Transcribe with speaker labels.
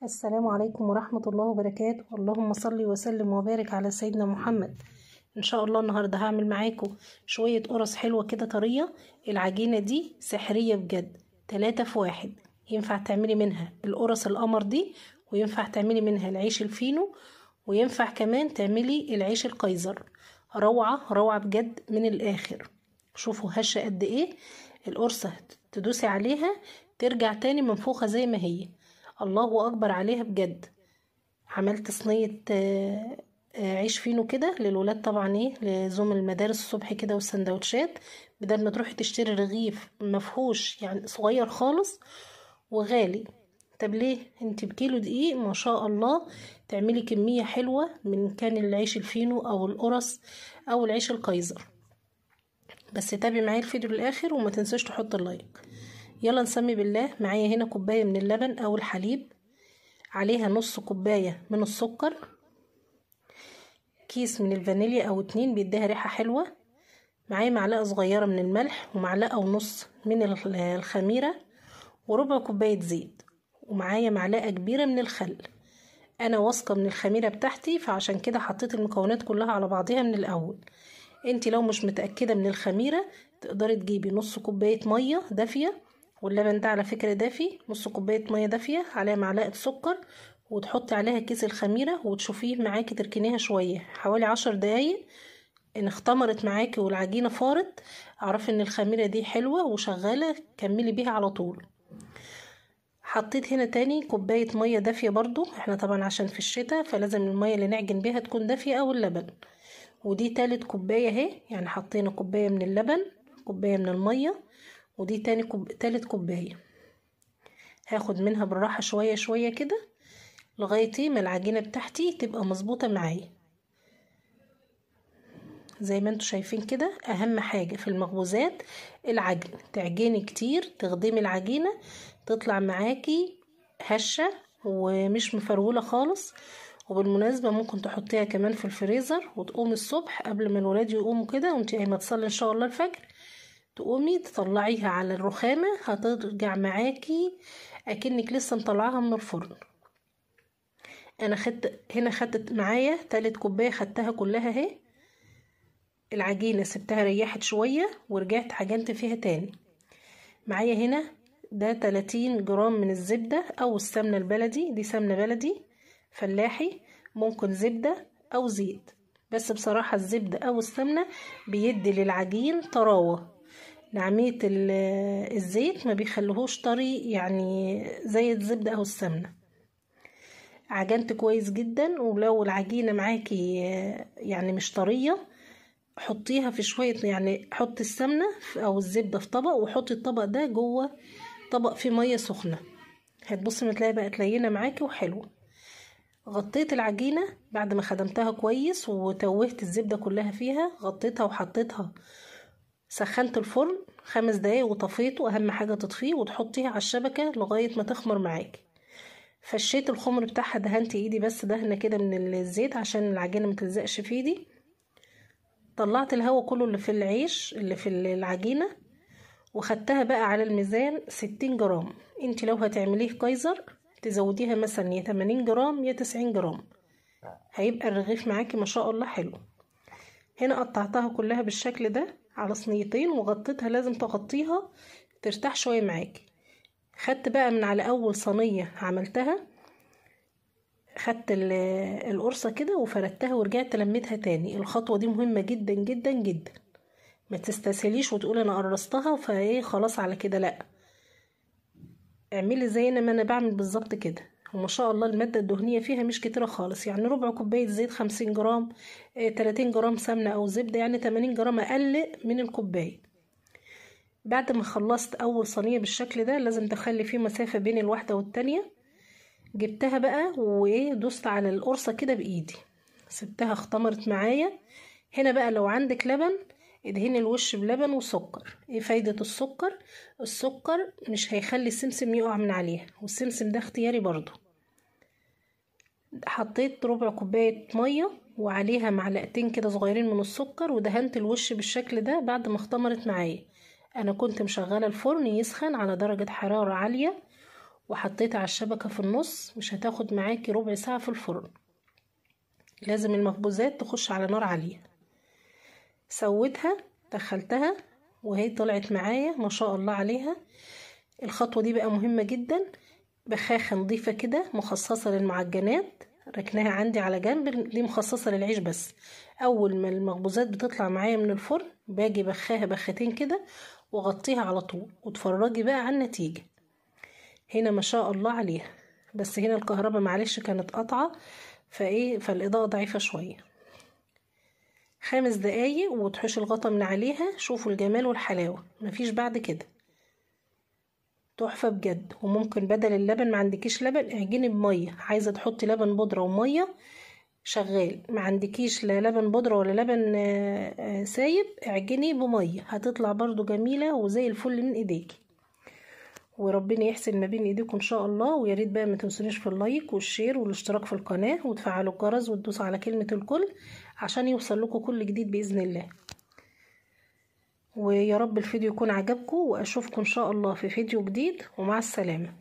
Speaker 1: السلام عليكم ورحمة الله وبركاته. اللهم صل وسلم وبارك على سيدنا محمد. ان شاء الله النهاردة هعمل معاكم شوية قرص حلوة كده طرية. العجينة دي سحرية بجد، 3 في 1. ينفع تعملي منها القرص القمر دي، وينفع تعملي منها العيش الفينو، وينفع كمان تعملي العيش الكايزر. روعة روعة بجد من الاخر. شوفوا هشة قد ايه القرصة، تدوسي عليها ترجع تاني منفوخة زي ما هي. الله اكبر عليها بجد. عملت صينية عيش فينو كده للولاد، طبعا ايه لزوم المدارس الصبح كده والسندوتشات، بدل ما تروحي تشتري رغيف مفهوش يعني صغير خالص وغالي. طب ليه؟ انت بكيلو دقيق ما شاء الله تعملي كمية حلوة من كان العيش الفينو او القرص او العيش الكايزر. بس تابعي معايا الفيديو للاخر وما تنسوش تحط اللايك. يلا نسمي بالله. معايا هنا كوباية من اللبن او الحليب، عليها نص كوباية من السكر، كيس من الفانيليا او 2 بيديها ريحة حلوة، معايا معلقة صغيرة من الملح ومعلقة ونص من الخميرة وربع كوباية زيت، ومعايا معلقة كبيرة من الخل. انا واثقة من الخميرة بتاعتي فعشان كده حطيت المكونات كلها على بعضها من الاول. انتي لو مش متأكدة من الخميرة تقدري تجيبي نص كوباية مية دافية، واللبن ده على فكرة دافي، نص كوباية مية دافية عليها معلقة سكر، وتحطي عليها كيس الخميرة وتشوفيه معاكي تركنيها شوية حوالي 10 دقايق. ان اختمرت معاكي والعجينة فارت اعرفي ان الخميرة دي حلوة وشغالة، كملي بيها على طول. حطيت هنا تاني كوباية مية دافية برضو، احنا طبعا عشان في الشتاء فلازم المية اللي نعجن بيها تكون دافية او اللبن. ودي تالت كوباية اهي، يعني حطينا كوباية من اللبن، كوباية من المية، ودي تالت كوباية. هاخد منها بالراحة شوية شوية كده لغاية ما العجينة بتاعتي تبقى مظبوطة معايا زي ما انتوا شايفين كده. اهم حاجة في المخبوزات العجن، تعجني كتير، تخدمي العجينة تطلع معاكي هشة ومش مفرولة خالص. وبالمناسبة ممكن تحطيها كمان في الفريزر وتقومي الصبح قبل ما الولاد يقوموا كده وانتي قايمة تصلي ان شاء الله الفجر، تقومي تطلعيها على الرخامة هترجع معاكي اكنك لسه مطلعاها من الفرن. انا خدت معايا 3 كوباية، خدتها كلها اهي. العجينة سبتها ريحت شوية ورجعت عجنت فيها تاني. معايا هنا ده 30 جرام من الزبدة او السمنة البلدي، دي سمنة بلدي فلاحي، ممكن زبدة او زيت، بس بصراحة الزبدة او السمنة بيدي للعجين طراوة. نعمية الزيت ما بيخليهوش طري يعني زي الزبدة او السمنة. عجنت كويس جدا، ولو العجينة معاكي يعني مش طرية حطيها في شوية، يعني حط السمنة او الزبدة في طبق وحطي الطبق ده جوه طبق فيه مية سخنة، هتبصي تلاقي بقت لينة معاكي وحلوة. غطيت العجينة بعد ما خدمتها كويس وتوهت الزبدة كلها فيها، غطيتها وحطيتها. سخنت الفرن 5 دقايق وطفيته، اهم حاجة تطفيه وتحطيها على الشبكة لغاية ما تخمر معاكي. فشيت الخمر بتاعها، دهنت ايدي بس دهنة كده من الزيت عشان العجينة متلزقش في ايدي. طلعت الهواء كله اللي في العيش اللي في العجينة وخدتها بقى على الميزان 60 جرام. انت لو هتعمليه كايزر تزوديها مثلا يا 80 جرام يا 90 جرام، هيبقى الرغيف معاكي ما شاء الله حلو. هنا قطعتها كلها بالشكل ده على صينيتين وغطيتها، لازم تغطيها ترتاح شوية معاكي. خدت بقى من على اول صينية عملتها، خدت القرصة كده وفردتها ورجعت لميتها تاني. الخطوة دي مهمة جدا جدا جدا، ما تستسهليش وتقولي انا قرصتها فايه خلاص على كده، لا، اعملي زي ما انا بعمل بالظبط كده. وما شاء الله المادة الدهنية فيها مش كتيرة خالص، يعني ربع كوباية زيت 50 جرام، 30 جرام سمنة او زبدة، يعني 80 جرام اقل من الكوباية. بعد ما خلصت اول صينية بالشكل ده لازم تخلي فيه مسافة بين الواحدة والتانية. جبتها بقى ودوست على القرصة كده بايدي، سبتها اختمرت معايا. هنا بقى لو عندك لبن ادهني الوش بلبن وسكر. ايه فايدة السكر؟ السكر مش هيخلي السمسم يقع من عليها، والسمسم ده اختياري برضو. حطيت ربع كوباية مية وعليها معلقتين كده صغيرين من السكر ودهنت الوش بالشكل ده بعد ما اختمرت معايا. انا كنت مشغلة الفرن يسخن على درجة حرارة عالية وحطيتها على الشبكة في النص، مش هتاخد معاكي ربع ساعة في الفرن. لازم المخبوزات تخش على نار عالية. سويتها دخلتها وهي طلعت معايا ما شاء الله عليها. الخطوة دي بقى مهمة جدا. بخاخة نظيفة كده مخصصة للمعجنات ركناها عندي على جنب، دي مخصصة للعيش بس. اول ما المخبوزات بتطلع معايا من الفرن باجي بخاها بختين كده وغطيها على طول، وتفرجي بقى على النتيجة. هنا ما شاء الله عليها، بس هنا الكهرباء معلش كانت قطعة فالاضاءة ضعيفة شوية. 5 دقايق وتحوش الغطا من عليها. شوفوا الجمال والحلاوة، مفيش بعد كده. تحفة بجد. وممكن بدل اللبن، ما عندكيش لبن اعجني بمية، عايزة تحطي لبن بودرة ومية شغال، ما عندكيش لا لبن بودرة ولا لبن سايب اعجني بمية، هتطلع برضو جميلة وزي الفل من ايديكي. وربنا يحسن ما بين ايديكم ان شاء الله. ويا ريت بقى ما تنسونيش في اللايك والشير والاشتراك في القناة وتفعلوا الجرس وتدوسوا على كلمة الكل عشان يوصل لكم كل جديد بإذن الله. ويا رب الفيديو يكون عجبكم، واشوفكم ان شاء الله في فيديو جديد، ومع السلامة.